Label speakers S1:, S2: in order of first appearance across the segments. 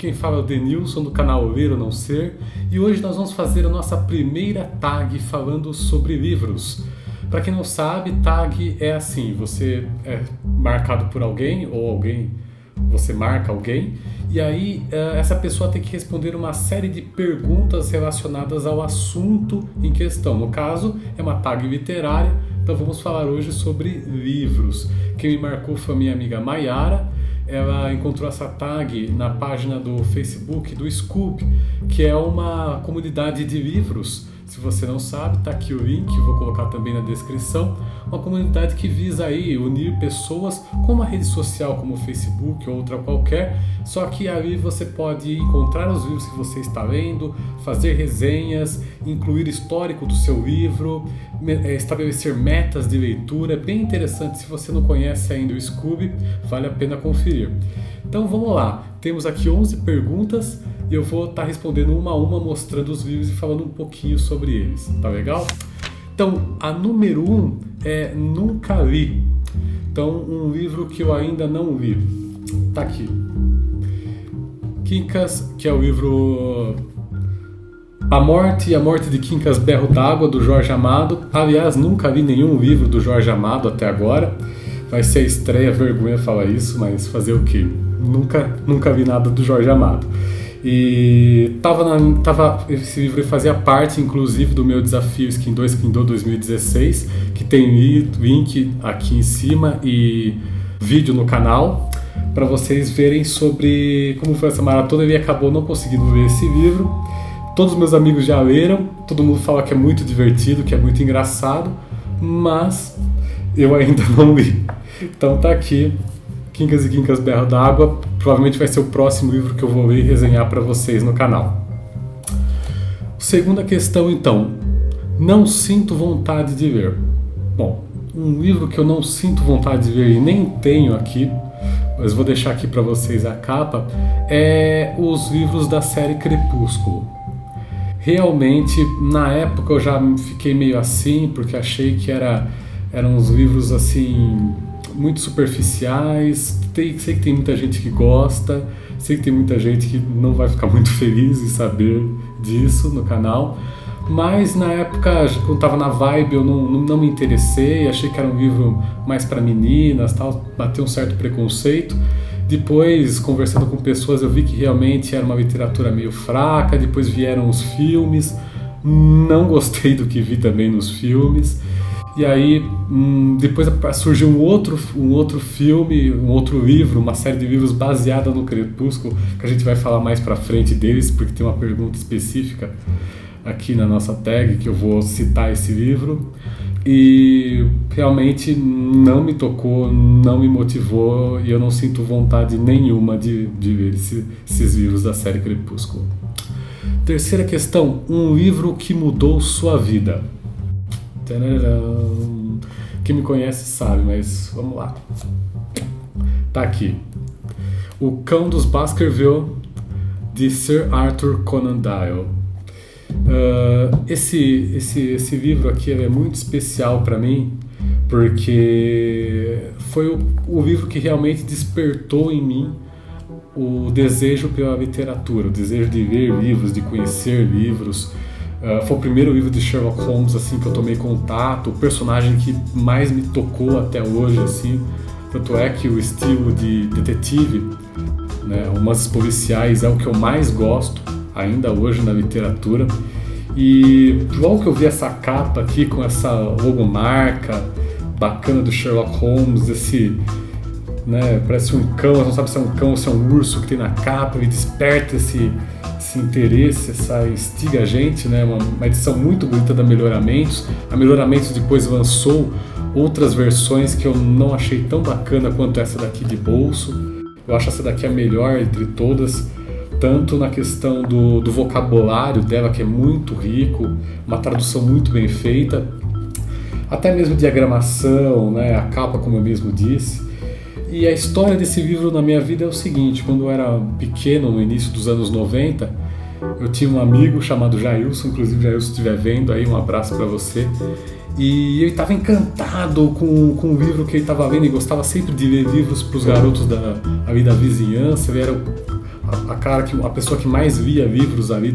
S1: quem fala é o Denilson do canal Ler ou Não Ser, e hoje nós vamos fazer a nossa primeira tag falando sobre livros. Para quem não sabe, tag é assim, você é marcado por alguém ou você marca alguém, e aí essa pessoa tem que responder uma série de perguntas relacionadas ao assunto em questão. No caso, é uma tag literária, então vamos falar hoje sobre livros. Quem me marcou foi a minha amiga Maiara. Ela encontrou essa tag na página do Facebook do Scoob, que é uma comunidade de livros. Se você não sabe, tá aqui o link, vou colocar também na descrição. Uma comunidade que visa aí unir pessoas com uma rede social como o Facebook ou outra qualquer, só que ali você pode encontrar os livros que você está lendo, fazer resenhas, incluir histórico do seu livro, estabelecer metas de leitura. É bem interessante. Se você não conhece ainda o Scoob, vale a pena conferir. Então vamos lá, temos aqui 11 perguntas e eu vou estar respondendo uma a uma, mostrando os livros e falando um pouquinho sobre eles, tá legal? Então, a número 1 é Nunca Li. Então, um livro que eu ainda não li. Tá aqui. Quincas, que é o livro A Morte e a Morte de Quincas Berro d'Água, do Jorge Amado. Aliás, nunca li nenhum livro do Jorge Amado até agora. Vai ser a estreia, vergonha falar isso, mas fazer o quê? Nunca vi nada do Jorge Amado. E esse livro fazia parte, inclusive, do meu desafio Skin 2 Kindle 2016, que tem link aqui em cima e vídeo no canal, para vocês verem sobre como foi essa maratona. Ele acabou não conseguindo ler esse livro. Todos os meus amigos já leram, todo mundo fala que é muito divertido, que é muito engraçado, mas eu ainda não li. Então tá aqui, Quincas e Quincas Berro d'Água. Provavelmente vai ser o próximo livro que eu vou ler e resenhar para vocês no canal. Segunda questão, então. Não sinto vontade de ler. Bom, um livro que eu não sinto vontade de ler e nem tenho aqui, mas vou deixar aqui para vocês a capa, é os livros da série Crepúsculo. Realmente, na época eu já fiquei meio assim, porque achei que eram uns livros assim muito superficiais. Sei que tem muita gente que gosta, sei que tem muita gente que não vai ficar muito feliz em saber disso no canal, mas na época, quando estava na vibe, eu não me interessei, achei que era um livro mais para meninas, tal, bateu um certo preconceito. Depois, conversando com pessoas, eu vi que realmente era uma literatura meio fraca. Depois vieram os filmes, não gostei do que vi também nos filmes. E aí, depois surgiu um outro filme, um outro livro, uma série de livros baseada no Crepúsculo, que a gente vai falar mais pra frente deles, porque tem uma pergunta específica aqui na nossa tag, que eu vou citar esse livro. E realmente não me tocou, não me motivou, e eu não sinto vontade nenhuma de ver esses livros da série Crepúsculo. Terceira questão, um livro que mudou sua vida. Quem me conhece sabe, mas vamos lá. Tá aqui. O Cão dos Baskerville, de Sir Arthur Conan Doyle. Esse livro aqui é muito especial para mim, porque foi o livro que realmente despertou em mim o desejo pela literatura, o desejo de ler livros, de conhecer livros. Foi o primeiro livro de Sherlock Holmes assim, que eu tomei contato, o personagem que mais me tocou até hoje. Assim. Tanto é que o estilo de detetive, né, romances policiais, é o que eu mais gosto ainda hoje na literatura. E logo que eu vi essa capa aqui com essa logomarca bacana do Sherlock Holmes, né, parece um cão, você não sabe se é um cão ou se é um urso que tem na capa, e desperta esse interesse, instiga a gente, né? Uma edição muito bonita da Melhoramentos. A Melhoramentos depois lançou outras versões que eu não achei tão bacana quanto essa daqui de bolso. Eu acho essa daqui a melhor entre todas, tanto na questão do vocabulário dela, que é muito rico, uma tradução muito bem feita, até mesmo diagramação, né? A capa, como eu mesmo disse. E a história desse livro na minha vida é o seguinte: quando eu era pequeno, no início dos anos 90, eu tinha um amigo chamado Jailson, inclusive Jailson, se estiver vendo aí, um abraço para você. E ele estava encantado com o livro que ele estava lendo, e gostava sempre de ler livros para os garotos da vizinhança. Ele era a pessoa que mais via livros ali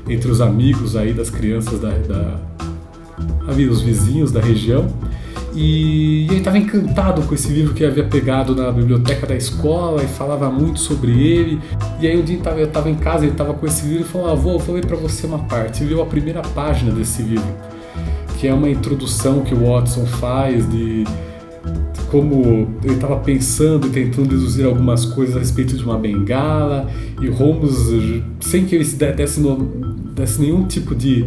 S1: entre os amigos aí das crianças ali, os vizinhos da região. E ele estava encantado com esse livro que ele havia pegado na biblioteca da escola e falava muito sobre ele. E aí um dia eu estava em casa, ele estava com esse livro e falou: vou ler para você uma parte. Ele leu a primeira página desse livro, que é uma introdução que o Watson faz de como ele estava pensando e tentando deduzir algumas coisas a respeito de uma bengala, e Holmes, sem que ele desse nenhum tipo de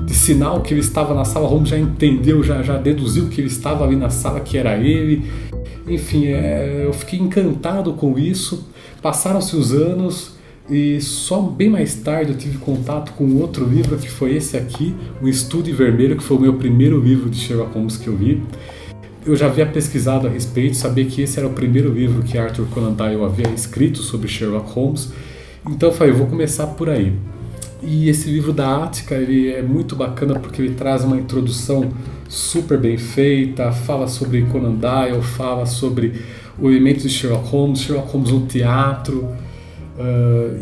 S1: sinal que ele estava na sala, Holmes já entendeu, já deduziu que ele estava ali na sala, que era ele. Enfim, eu fiquei encantado com isso. Passaram-se os anos e só bem mais tarde eu tive contato com outro livro, que foi esse aqui, O Estude Vermelho, que foi o meu primeiro livro de Sherlock Holmes que eu li. Eu já havia pesquisado a respeito, sabia que esse era o primeiro livro que Arthur Conan Doyle havia escrito sobre Sherlock Holmes, então eu falei, vou começar por aí. E esse livro da Ática, ele é muito bacana porque ele traz uma introdução super bem feita, fala sobre Conan Doyle, fala sobre o elemento de Sherlock Holmes no teatro,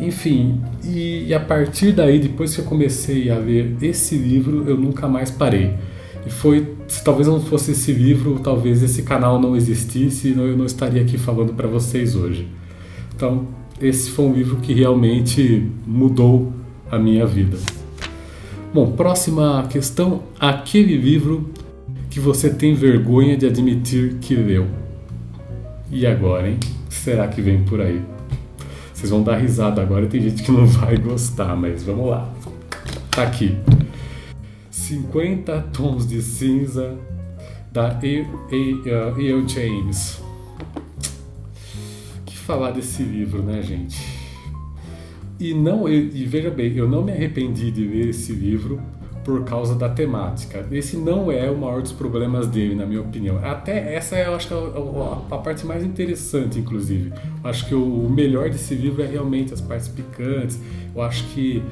S1: enfim. E a partir daí, depois que eu comecei a ler esse livro, eu nunca mais parei. E se talvez não fosse esse livro, talvez esse canal não existisse e eu não estaria aqui falando para vocês hoje. Então, esse foi um livro que realmente mudou a minha vida. Bom, próxima questão. Aquele livro que você tem vergonha de admitir que leu. E agora, hein? Será que vem por aí? Vocês vão dar risada agora, tem gente que não vai gostar, mas vamos lá. Tá aqui. 50 Tons de Cinza, da E.L. James. O que falar desse livro, né, gente? E veja bem, eu não me arrependi de ler esse livro por causa da temática. Esse não é o maior dos problemas dele, na minha opinião. Até essa eu acho que é a parte mais interessante, inclusive. Eu acho que o melhor desse livro é realmente as partes picantes. Eu acho que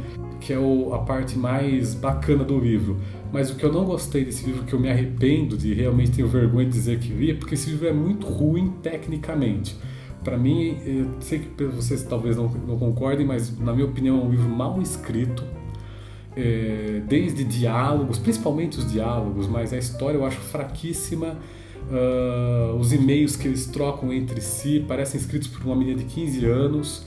S1: é a parte mais bacana do livro. Mas o que eu não gostei desse livro, que eu me arrependo de realmente tenho vergonha de dizer que li, é porque esse livro é muito ruim tecnicamente. Para mim, eu sei que vocês talvez não concordem, mas na minha opinião é um livro mal escrito, desde diálogos, principalmente os diálogos, mas a história eu acho fraquíssima. Os e-mails que eles trocam entre si parecem escritos por uma menina de 15 anos.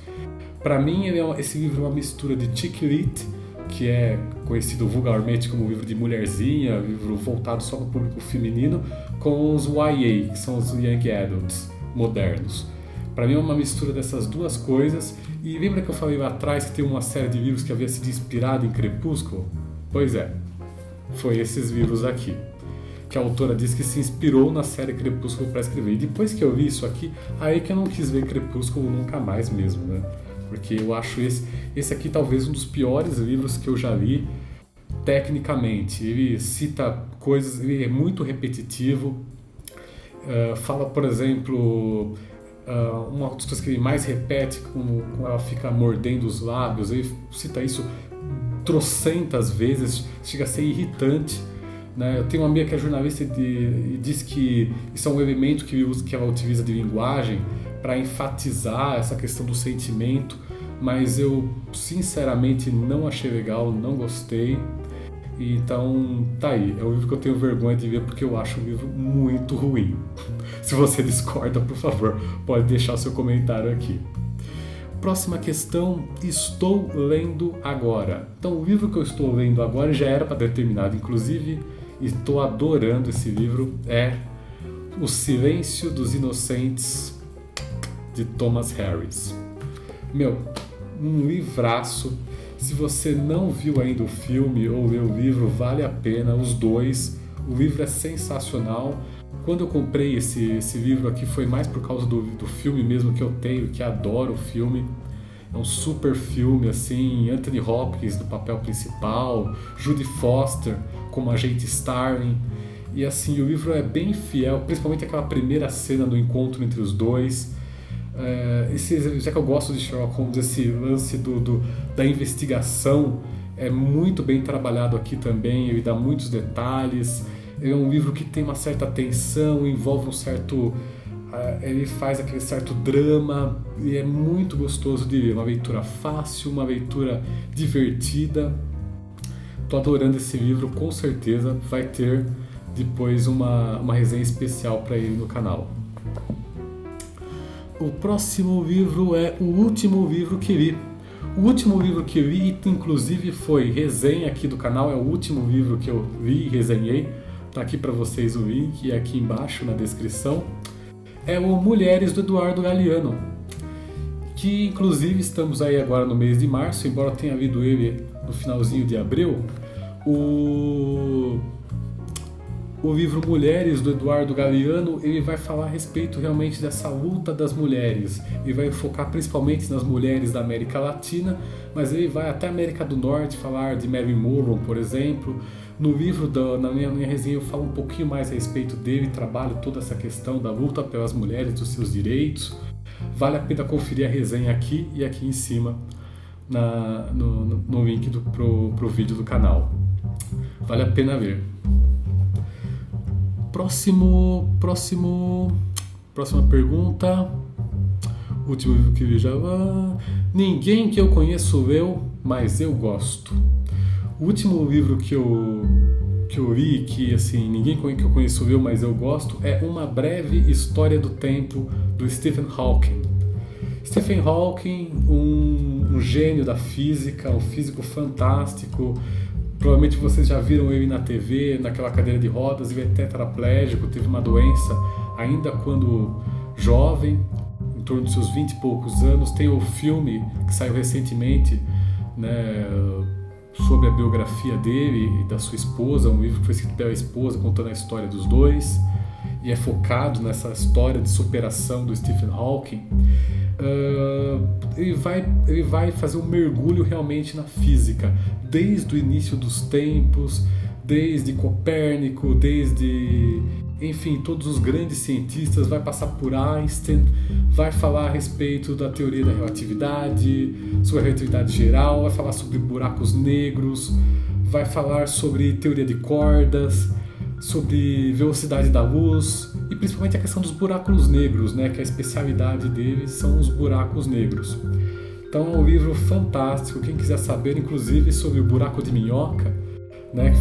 S1: Para mim, esse livro é uma mistura de chick lit, que é conhecido vulgarmente como livro de mulherzinha, livro voltado só para o público feminino, com os YA, que são os Young Adults modernos. Para mim é uma mistura dessas duas coisas. E lembra que eu falei lá atrás que tem uma série de livros que havia sido inspirado em Crepúsculo? Pois é, foi esses livros aqui, que a autora diz que se inspirou na série Crepúsculo para escrever. E depois que eu vi isso aqui, aí que eu não quis ver Crepúsculo nunca mais mesmo, né? Porque eu acho esse aqui talvez um dos piores livros que eu já li tecnicamente. Ele cita coisas, ele é muito repetitivo. Fala, por exemplo, uma das coisas que ele mais repete, como ela fica mordendo os lábios, ele cita isso trocentas vezes, chega a ser irritante, né? Eu tenho uma amiga que é jornalista e diz que isso é um elemento que ela utiliza de linguagem para enfatizar essa questão do sentimento, mas eu sinceramente não achei legal, não gostei. Então tá aí, é um livro que eu tenho vergonha de ver porque eu acho um livro muito ruim. Se você discorda, por favor, pode deixar o seu comentário aqui. Próxima questão, estou lendo agora. Então o livro que eu estou lendo agora já era para ter terminado, inclusive, e estou adorando esse livro, é O Silêncio dos Inocentes, de Thomas Harris. Um livraço. Se você não viu ainda o filme ou leu o livro, vale a pena, os dois. O livro é sensacional. Quando eu comprei esse livro aqui foi mais por causa do filme mesmo que eu tenho, que adoro o filme. É um super filme, assim, Anthony Hopkins no papel principal, Judy Foster como agente Starling. E assim, o livro é bem fiel, principalmente aquela primeira cena do encontro entre os dois. Já que eu gosto de Sherlock Holmes, esse lance da investigação é muito bem trabalhado aqui também, ele dá muitos detalhes. É um livro que tem uma certa tensão, envolve um certo ele faz aquele certo drama e é muito gostoso de ler. Uma leitura fácil, uma leitura divertida. Tô adorando esse livro, com certeza vai ter depois uma resenha especial para ele no canal. O próximo livro é o último livro que li. O último livro que eu li, inclusive foi resenha aqui do canal, é o último livro que eu li e resenhei. Tá aqui para vocês o link, aqui embaixo na descrição. É o Mulheres, do Eduardo Galeano, que inclusive estamos aí agora no mês de março, embora eu tenha lido ele no finalzinho de abril. O livro Mulheres, do Eduardo Galeano, ele vai falar a respeito realmente dessa luta das mulheres. Ele vai focar principalmente nas mulheres da América Latina, mas ele vai até a América do Norte falar de Marilyn Monroe, por exemplo. No livro, na minha resenha, eu falo um pouquinho mais a respeito dele, trabalho toda essa questão da luta pelas mulheres, dos seus direitos. Vale a pena conferir a resenha aqui e aqui em cima no link pro vídeo do canal. Vale a pena ver. Próxima pergunta. Último livro que eu já... Ninguém que eu conheço leu, mas eu gosto. O último livro que eu li, que assim, ninguém que eu conheço leu, mas eu gosto, é Uma Breve História do Tempo, do Stephen Hawking. Stephen Hawking, um gênio da física, um físico fantástico. Provavelmente vocês já viram ele na TV, naquela cadeira de rodas. Ele é tetraplégico, teve uma doença ainda quando jovem, em torno dos seus 20 e poucos anos. Tem o filme que saiu recentemente, né, sobre a biografia dele e da sua esposa, um livro que foi escrito pela esposa contando a história dos dois, e é focado nessa história de superação do Stephen Hawking. Ele vai fazer um mergulho realmente na física, desde o início dos tempos, desde Copérnico, enfim, todos os grandes cientistas, vai passar por Einstein, vai falar a respeito da teoria da relatividade, sobre a relatividade geral, vai falar sobre buracos negros, vai falar sobre teoria de cordas, sobre velocidade da luz e principalmente a questão dos buracos negros, né, que a especialidade deles são os buracos negros. Então é um livro fantástico, quem quiser saber inclusive sobre o buraco de minhoca, né,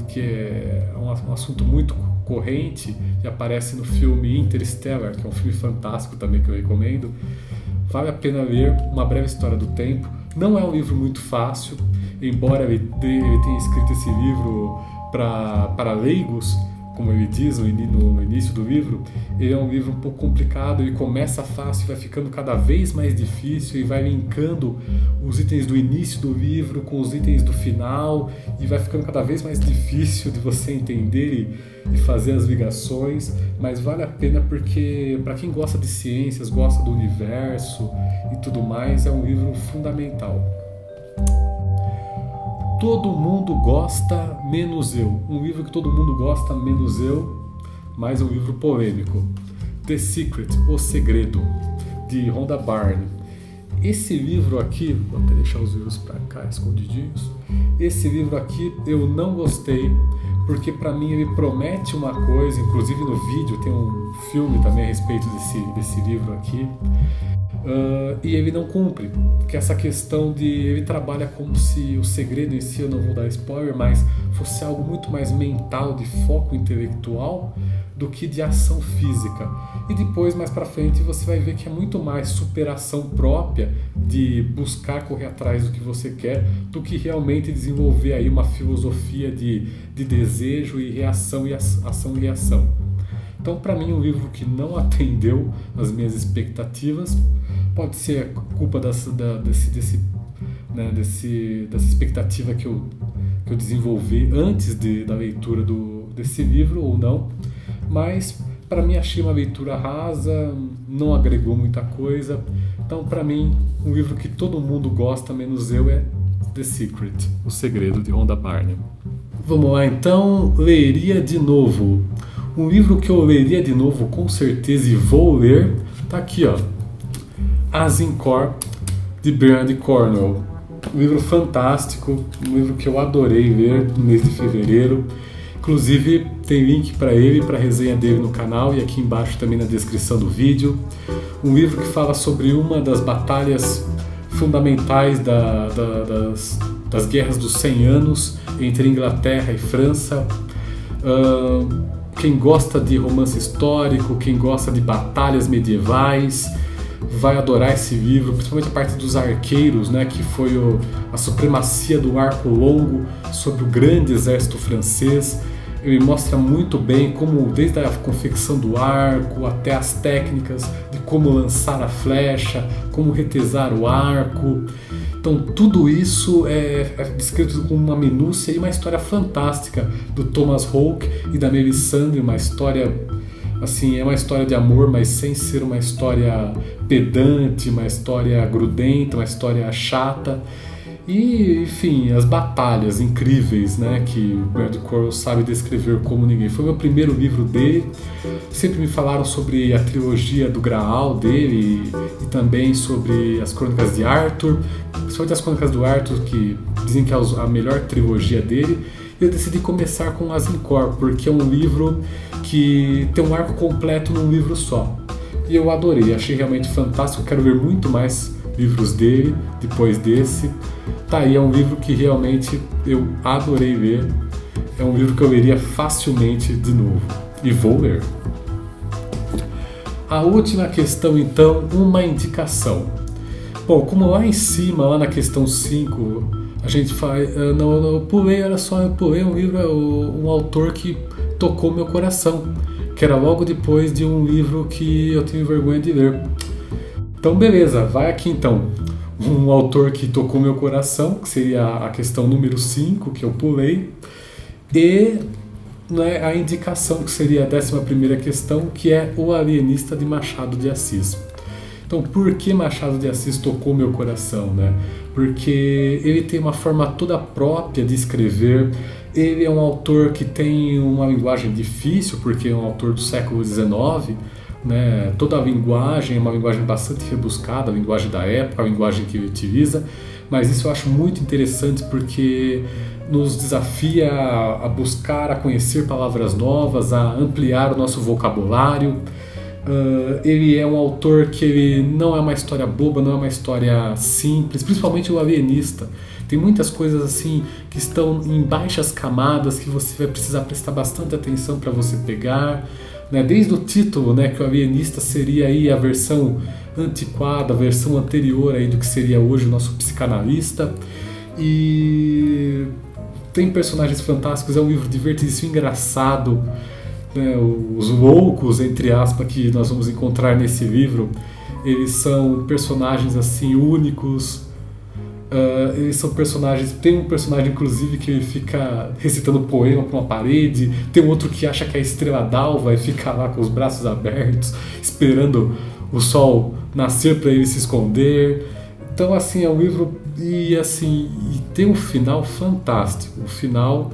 S1: que é um assunto muito corrente e aparece no filme Interstellar, que é um filme fantástico também que eu recomendo. Vale a pena ler Uma Breve História do Tempo. Não é um livro muito fácil, embora ele tenha escrito esse livro para leigos, como ele diz no início do livro. Ele é um livro um pouco complicado, ele começa fácil e vai ficando cada vez mais difícil e vai linkando os itens do início do livro com os itens do final e vai ficando cada vez mais difícil de você entender e fazer as ligações, mas vale a pena porque para quem gosta de ciências, gosta do universo e tudo mais, é um livro fundamental. Todo mundo gosta, menos eu. Um livro que todo mundo gosta, menos eu, mas um livro polêmico. The Secret, O Segredo, de Rhonda Byrne. Esse livro aqui, vou até deixar os livros para cá, escondidinhos. Esse livro aqui eu não gostei, porque para mim ele promete uma coisa, inclusive no vídeo tem um filme também a respeito desse livro aqui. E ele não cumpre, que é essa questão de ele trabalha como se o segredo em si, eu não vou dar spoiler, mas fosse algo muito mais mental, de foco intelectual, do que de ação física. E depois, mais pra frente, você vai ver que é muito mais superação própria, de buscar correr atrás do que você quer, do que realmente desenvolver aí uma filosofia de desejo e reação e ação e reação. Então, para mim, um livro que não atendeu às minhas expectativas. Pode ser culpa dessa expectativa que eu desenvolvi antes da leitura desse livro ou não, mas para mim achei uma leitura rasa, não agregou muita coisa. Então, para mim, um livro que todo mundo gosta, menos eu, é The Secret, O Segredo, de Rhonda Byrne. Vamos lá, então, leria de novo. Um livro que eu leria de novo, com certeza, e vou ler, tá aqui, ó. Azincourt, de Bernard Cornwell. Um livro fantástico, um livro que eu adorei ler no mês de fevereiro. Inclusive tem link para ele, para a resenha dele no canal e aqui embaixo também na descrição do vídeo. Um livro que fala sobre uma das batalhas fundamentais das guerras dos 100 anos entre Inglaterra e França. Quem gosta de romance histórico, quem gosta de batalhas medievais, vai adorar esse livro, principalmente a parte dos arqueiros, né, que foi a supremacia do arco longo sobre o grande exército francês. Ele mostra muito bem como, desde a confecção do arco até as técnicas de como lançar a flecha, como retesar o arco. Então tudo isso é descrito com uma minúcia e uma história fantástica do Thomas Hoke e da Melisandre, uma história assim, é uma história de amor, mas sem ser uma história pedante, uma história grudenta, uma história chata. E, enfim, as batalhas incríveis, né, que Brad Corll sabe descrever como ninguém. Foi o meu primeiro livro dele. Sempre me falaram sobre a trilogia do Graal dele e também sobre as Crônicas de Arthur, principalmente as Crônicas do Arthur, que dizem que é a melhor trilogia dele. E eu decidi começar com Azincourt, porque é um livro que tem um arco completo num livro só. E eu adorei, achei realmente fantástico, quero ver muito mais livros dele depois desse. Tá aí, é um livro que realmente eu adorei ler. É um livro que eu leria facilmente de novo. E vou ler. A última questão, então, uma indicação. Bom, como lá em cima, lá na questão 5, a gente faz... eu pulei um livro, um autor que tocou meu coração, que era logo depois de um livro que eu tenho vergonha de ler. Então beleza, vai aqui então. Um autor que tocou meu coração, que seria a questão número 5, que eu pulei, e né, a indicação, que seria a 11ª questão, que é O Alienista, de Machado de Assis. Então, por que Machado de Assis tocou meu coração, né? Porque ele tem uma forma toda própria de escrever. Ele é um autor que tem uma linguagem difícil, porque é um autor do século XIX, né? Toda a linguagem é uma linguagem bastante rebuscada, a linguagem da época, a linguagem que ele utiliza, mas isso eu acho muito interessante porque nos desafia a buscar, a conhecer palavras novas, a ampliar o nosso vocabulário. Ele é um autor que ele não é uma história boba, não é uma história simples, principalmente o Alienista. Tem muitas coisas assim que estão em baixas camadas que você vai precisar prestar bastante atenção para você pegar, né? Desde o título, né, que o Alienista seria aí a versão antiquada, a versão anterior aí do que seria hoje o nosso psicanalista. E tem personagens fantásticos, é um livro divertidíssimo, engraçado. Né, os loucos, entre aspas, que nós vamos encontrar nesse livro, eles são personagens assim únicos. Eles são personagens. Tem um personagem inclusive que ele fica recitando poema para uma parede. Tem um outro que acha que é a Estrela d'Alva e fica lá com os braços abertos esperando o sol nascer para ele se esconder. Então assim, é um livro e tem um final fantástico, um final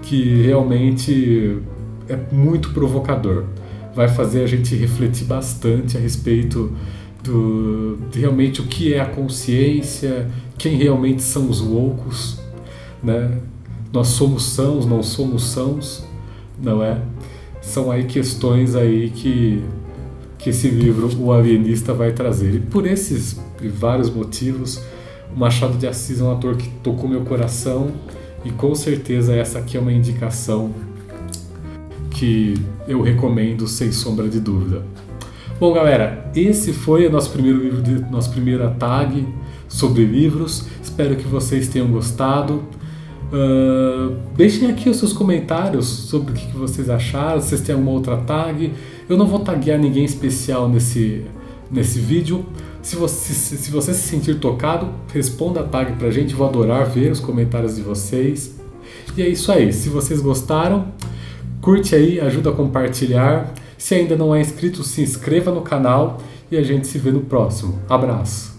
S1: que realmente é muito provocador. Vai fazer a gente refletir bastante a respeito de realmente o que é a consciência, quem realmente são os loucos, né? Nós somos sãos, não somos sãos, não é? São aí questões aí que esse livro, O Alienista, vai trazer. E por esses e vários motivos, o Machado de Assis é um autor que tocou meu coração e com certeza essa aqui é uma indicação que eu recomendo sem sombra de dúvida. Bom, galera, esse foi o nosso primeiro livro, nossa primeira tag sobre livros. Espero que vocês tenham gostado. Deixem aqui os seus comentários sobre o que vocês acharam, se vocês têm alguma outra tag. Eu não vou taguear ninguém especial nesse vídeo. Se você se sentir tocado, responda a tag pra gente. Vou adorar ver os comentários de vocês. E é isso aí. Se vocês gostaram, curte aí, ajuda a compartilhar. Se ainda não é inscrito, se inscreva no canal e a gente se vê no próximo. Abraço!